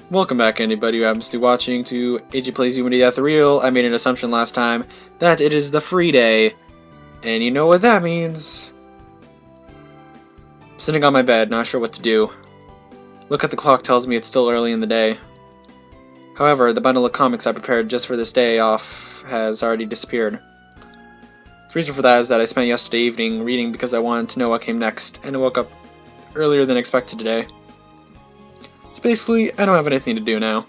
Welcome back, anybody who happens to be watching, to AG Plays Yumina the Ethereal. I made an assumption last time that it is the free day, and you know what that means. I'm sitting on my bed, not sure what to do. Look at the clock tells me it's still early in the day. However, the bundle of comics I prepared just for this day off has already disappeared. The reason for that is that I spent yesterday evening reading because I wanted to know what came next, and I woke up earlier than expected today. So basically, I don't have anything to do now.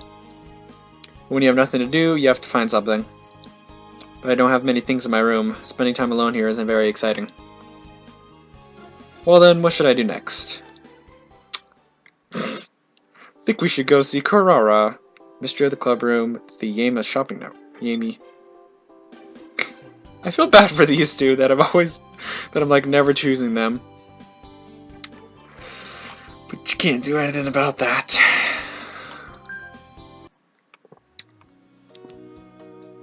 When you have nothing to do, you have to find something. But I don't have many things in my room. Spending time alone here isn't very exciting. Well then, what should I do next? Think we should go see Korara, Mystery of the Clubroom, the Yama shopping network. Yami. I feel bad for these two that I'm like never choosing them. But you can't do anything about that.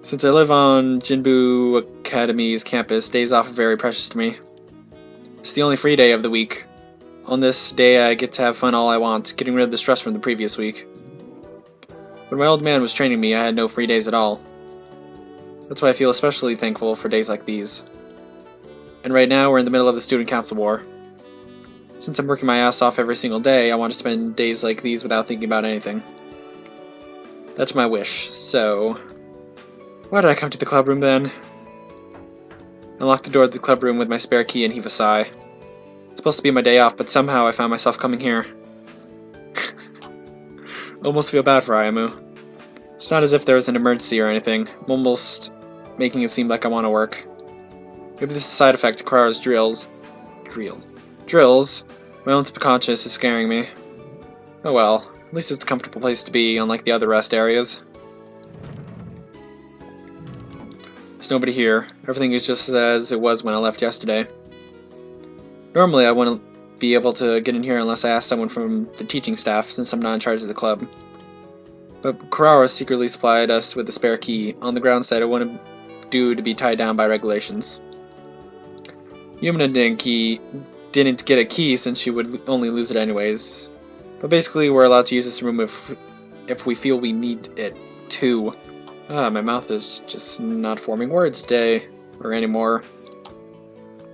Since I live on Jinbu Academy's campus, days off are very precious to me. It's the only free day of the week. On this day I get to have fun all I want, getting rid of the stress from the previous week. When my old man was training me, I had no free days at all. That's why I feel especially thankful for days like these. And right now we're in the middle of the student council war. Since I'm working my ass off every single day, I want to spend days like these without thinking about anything. That's my wish, so... why did I come to the clubroom then? I locked the door of the clubroom with my spare key and heave a sigh. It's supposed to be my day off, but somehow I found myself coming here. Almost feel bad for Ayumu. It's not as if there was an emergency or anything. I'm almost making it seem like I want to work. Maybe this is a side effect of Korara's drills. Drills? My own subconscious is scaring me. Oh well, at least it's a comfortable place to be, unlike the other rest areas. There's nobody here. Everything is just as it was when I left yesterday. Normally I wouldn't be able to get in here unless I asked someone from the teaching staff, since I'm not in charge of the club. But Korara secretly supplied us with a spare key, on the grounds that it wouldn't do to be tied down by regulations. Yumina didn't get a key since she would only lose it anyways. But basically we're allowed to use this room if we feel we need it too. My mouth is just not forming words today, or anymore.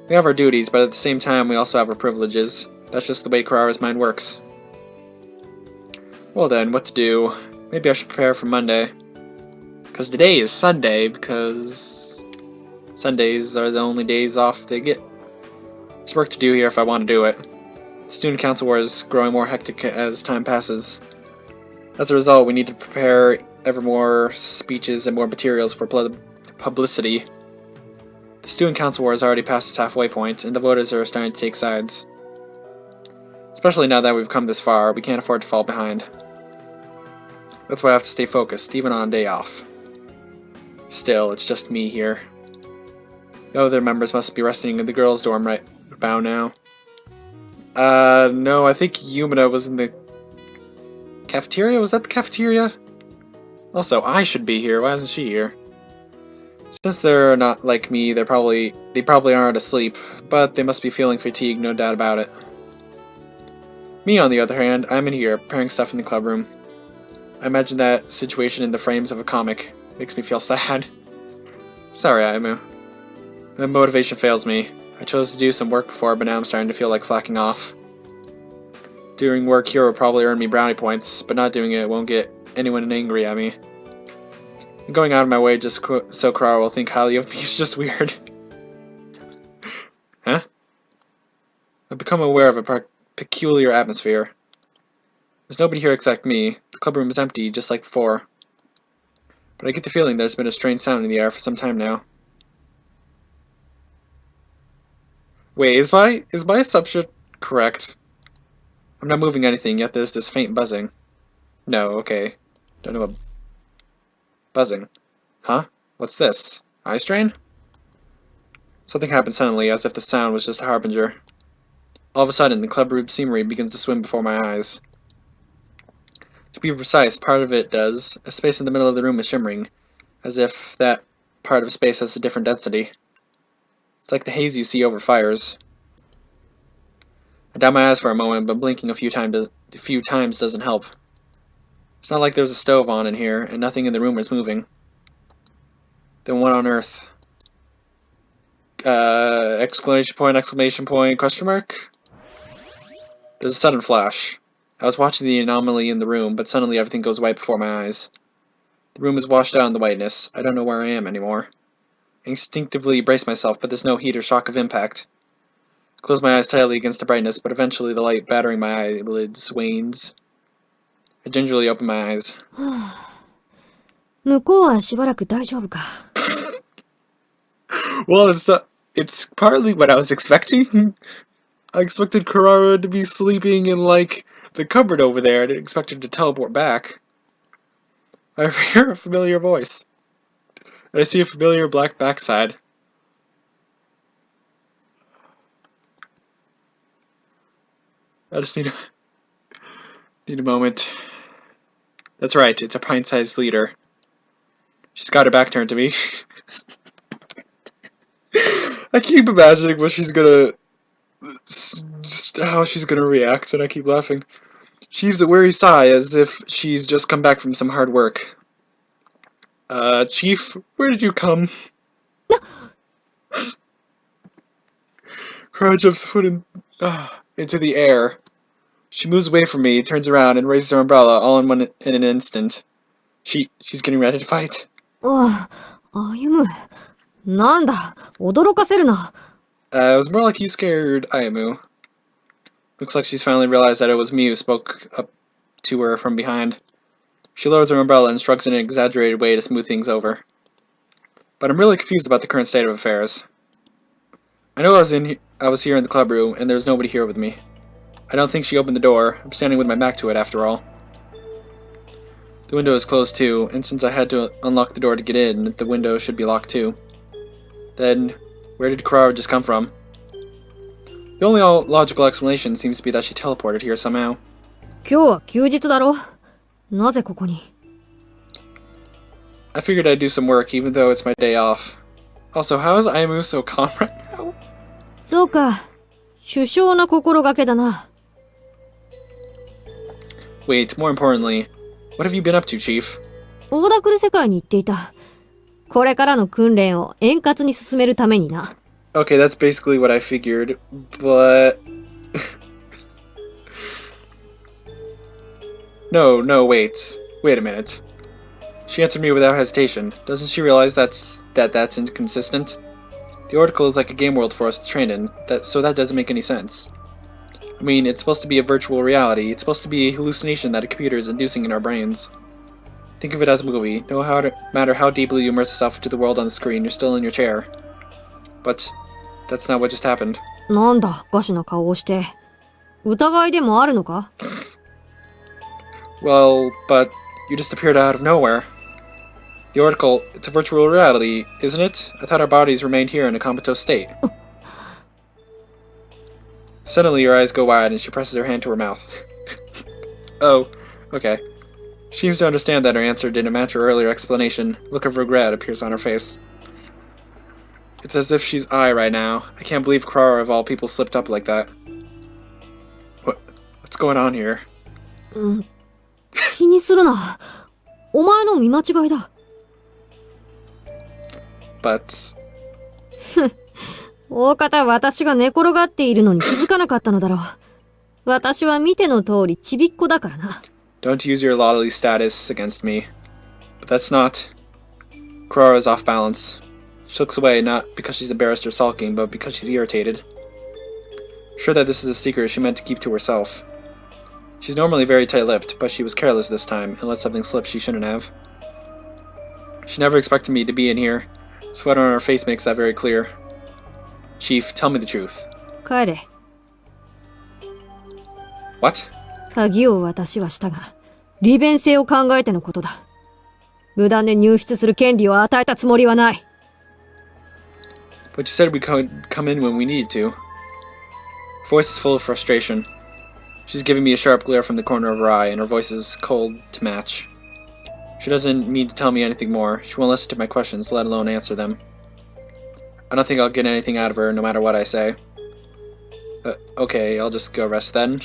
We have our duties, but at the same time we also have our privileges. That's just the way Korara's mind works. Well then, what to do? Maybe I should prepare for Monday. Because today is Sunday, because Sundays are the only days off they get. There's work to do here if I want to do it. The student council war is growing more hectic as time passes. As a result, we need to prepare ever more speeches and more materials for publicity. The student council war has already passed its halfway point, and the voters are starting to take sides. Especially now that we've come this far, we can't afford to fall behind. That's why I have to stay focused, even on a day off. Still, it's just me here. The other members must be resting in the girls' dorm right about now. No, I think Yumina was in the cafeteria? Was that the cafeteria? Also, I should be here. Why isn't she here? Since they're not like me, they probably aren't asleep, but they must be feeling fatigued, no doubt about it. Me, on the other hand, I'm in here, preparing stuff in the clubroom. I imagine that situation in the frames of a comic. Makes me feel sad. Sorry, Ayumu. My motivation fails me. I chose to do some work before, but now I'm starting to feel like slacking off. Doing work here will probably earn me brownie points, but not doing it won't get anyone angry at me. Going out of my way just so Korara will think highly of me is just weird. Huh? I've become aware of a peculiar atmosphere. There's nobody here except me. The clubroom is empty, just like before. But I get the feeling there's been a strange sound in the air for some time now. Wait, is my assumption correct? I'm not moving anything, yet there's this faint buzzing. No, okay. Don't know what... buzzing. Huh? What's this? Eye strain? Something happened suddenly, as if the sound was just a harbinger. All of a sudden, the clubroom scenery begins to swim before my eyes. To be precise, part of it does. A space in the middle of the room is shimmering, as if that part of space has a different density. It's like the haze you see over fires. I down my eyes for a moment, but blinking a few times doesn't help. It's not like there's a stove on in here, and nothing in the room is moving. Then what on earth? Exclamation point, question mark? There's a sudden flash. I was watching the anomaly in the room, but suddenly everything goes white before my eyes. The room is washed out in the whiteness. I don't know where I am anymore. I instinctively brace myself, but there's no heat or shock of impact. I close my eyes tightly against the brightness, but eventually the light battering my eyelids wanes. I gingerly open my eyes. 向こうはしばらく大丈夫か。Well, it's partly what I was expecting. I expected Karara to be sleeping in, like, the cupboard over there. I didn't expect her to teleport back. I hear a familiar voice. And I see a familiar black backside. I just need a moment. That's right, it's a pint-sized leader. She's got her back turned to me. I keep imagining what she's gonna... just how she's gonna react, and I keep laughing. She heaves a weary sigh as if she's just come back from some hard work. Chief, where did you come? Kara jumps a foot into the air. She moves away from me, turns around, and raises her umbrella all in an instant. She's getting ready to fight. ああ、歩む。なんだ、驚かせるな。It was more like you scared Ayumu. Looks like she's finally realized that it was me who spoke up to her from behind. She lowers her umbrella and shrugs in an exaggerated way to smooth things over. But I'm really confused about the current state of affairs. I know I was here in the clubroom, and there's nobody here with me. I don't think she opened the door. I'm standing with my back to it, after all. The window is closed too, and since I had to unlock the door to get in, the window should be locked too. Then, where did Karara just come from? The only logical explanation seems to be that she teleported here somehow. 今日は休日だろ。なぜここに。I figured I'd do some work even though it's my day off. Also, how is Ayumu so calm right now? そうか。殊勝な心がけだな。Wait, more importantly, what have you been up to, Chief? オーダクル世界に行っていた。これからの訓練を円滑に進めるためにな。Okay, that's basically what I figured, but... No, wait. Wait a minute. She answered me without hesitation. Doesn't she realize that's inconsistent? The Oracle is like a game world for us to train in, so that doesn't make any sense. I mean, it's supposed to be a virtual reality. It's supposed to be a hallucination that a computer is inducing in our brains. Think of it as a movie. No matter how deeply you immerse yourself into the world on the screen, you're still in your chair. But that's not what just happened. なんだ、おかしな顔をして。疑いでもあるのか？ Well, but you just appeared out of nowhere. The Oracle, it's a virtual reality, isn't it? I thought our bodies remained here in a comatose state. Suddenly your eyes go wide and she presses her hand to her mouth. Oh, okay. She seems to understand that her answer didn't match her earlier explanation. A look of regret appears on her face. It's as if she's I right now. I can't believe Karara of all people slipped up like that. What's going on here? 気にするな。お前の見間違いだ。But... 大方私が寝転がっているのに気づかなかったのだろう。私は見ての通りちびっこだからな。Don't use your lolly status against me. But that's not... Karara's off balance. She looks away not because she's embarrassed or sulking, but because she's irritated. Sure that this is a secret she meant to keep to herself. She's normally very tight-lipped, but she was careless this time and let something slip she shouldn't have. She never expected me to be in here. The sweat on her face makes that very clear. Chief, tell me the truth. 帰れ。What? 鍵を私はしたが、利便性を考えてのことだ。無断で入室する権利を与えたつもりはない。But you said we could come in when we needed to. Her voice is full of frustration. She's giving me a sharp glare from the corner of her eye, and her voice is cold to match. She doesn't need to tell me anything more. She won't listen to my questions, let alone answer them. I don't think I'll get anything out of her, no matter what I say. Okay, I'll just go rest then.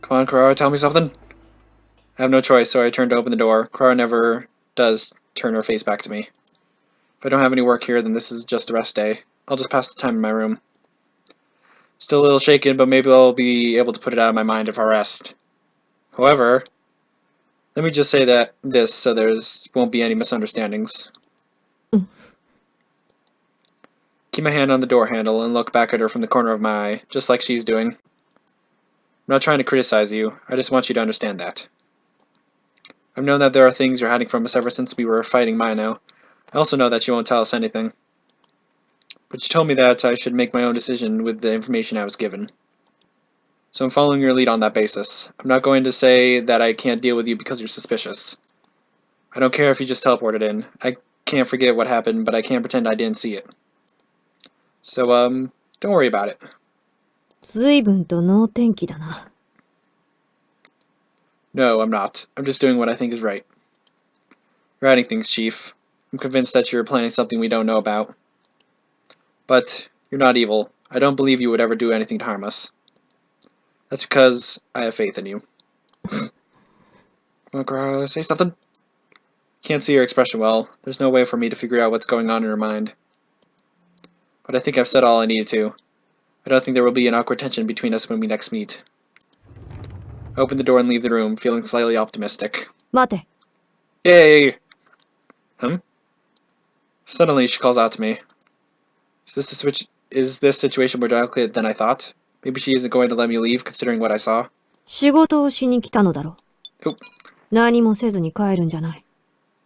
Come on, Karara, tell me something. I have no choice, so I turn to open the door. Clara never does turn her face back to me. If I don't have any work here, then this is just a rest day. I'll just pass the time in my room. Still a little shaken, but maybe I'll be able to put it out of my mind if I rest. However, let me just say this so there's won't be any misunderstandings. Keep my hand on the door handle and look back at her from the corner of my eye, just like she's doing. I'm not trying to criticize you, I just want you to understand that. I've known that there are things you're hiding from us ever since we were fighting Mino. I also know that you won't tell us anything. But you told me that I should make my own decision with the information I was given. So I'm following your lead on that basis. I'm not going to say that I can't deal with you because you're suspicious. I don't care if you just teleported in. I can't forget what happened, but I can't pretend I didn't see it. So, don't worry about it. 随分と能天気だな。No, I'm not. I'm just doing what I think is right. You're hiding things, Chief. I'm convinced that you're planning something we don't know about. But you're not evil. I don't believe you would ever do anything to harm us. That's because I have faith in you. Come on, Clara, say something. Can't see her expression well. There's no way for me to figure out what's going on in her mind. But I think I've said all I needed to. I don't think there will be an awkward tension between us when we next meet. I open the door and leave the room, feeling slightly optimistic. 待て。 Yay! Suddenly, she calls out to me. Is this situation more dramatic than I thought? Maybe she isn't going to let me leave, considering what I saw. 仕事をしに来たのだろう。Oh. 何もせずに帰るんじゃない。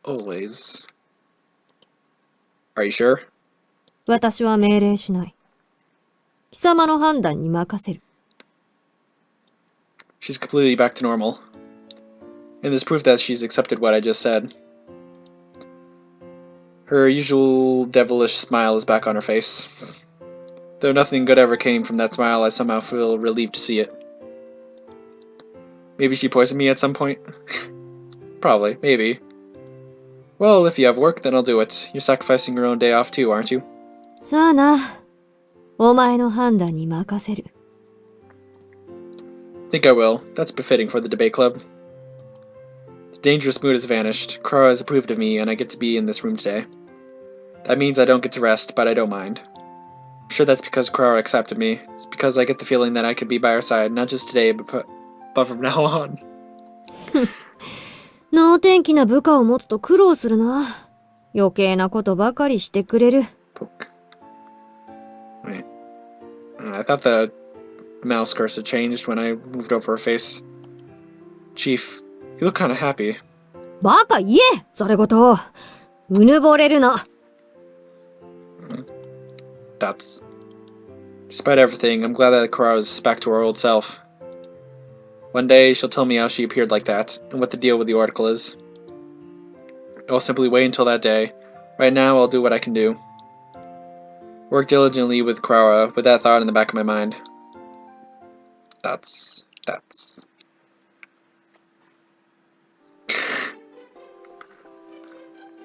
Always. Are you sure? 私は命令しない。貴様の判断に任せる。She's completely back to normal. And there's proof that she's accepted what I just said. Her usual devilish smile is back on her face. Though nothing good ever came from that smile, I somehow feel relieved to see it. Maybe she poisoned me at some point? Probably, maybe. Well, if you have work, then I'll do it. You're sacrificing your own day off too, aren't you? さあな。お前の判断に任せる。Think I will. That's befitting for the debate club. The dangerous mood has vanished. Clara has approved of me, and I get to be in this room today. That means I don't get to rest, but I don't mind. I'm sure that's because Clara accepted me. It's because I get the feeling that I could be by her side, not just today, but from now on. 能天気な部下を持つと苦労するな。余計なことばかりしてくれる。Poke. Wait. I thought the mouse cursor changed when I moved over her face. Chief, you look kind of happy. バカ言えそれごと。うぬぼれるな。That's... Despite everything, I'm glad that Clara is back to her old self. One day, she'll tell me how she appeared like that, and what the deal with the article is. I'll simply wait until that day. Right now, I'll do what I can do. Work diligently with Clara, with that thought in the back of my mind. That's...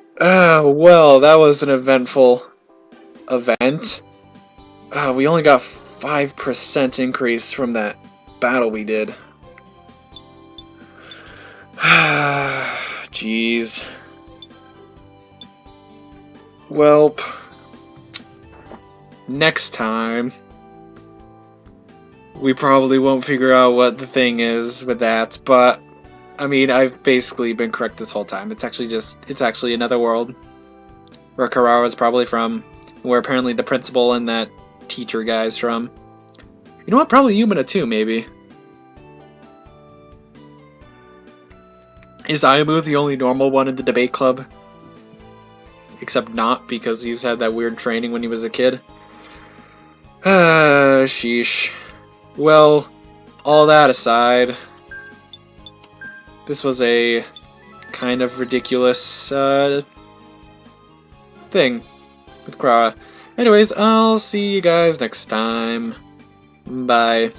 well, that was an eventful event. We only got 5% increase from that battle we did. Jeez. Welp. Next time, we probably won't figure out what the thing is with that, but I mean, I've basically been correct this whole time. It's actually another world where Karara's probably from, where apparently the principal and that teacher guy's from. You know what? Probably Yumina too, maybe. Is Ayumu the only normal one in the debate club? Except not, because he's had that weird training when he was a kid. Sheesh. Well, all that aside, this was a kind of ridiculous thing with Clara. Anyways, I'll see you guys next time. Bye.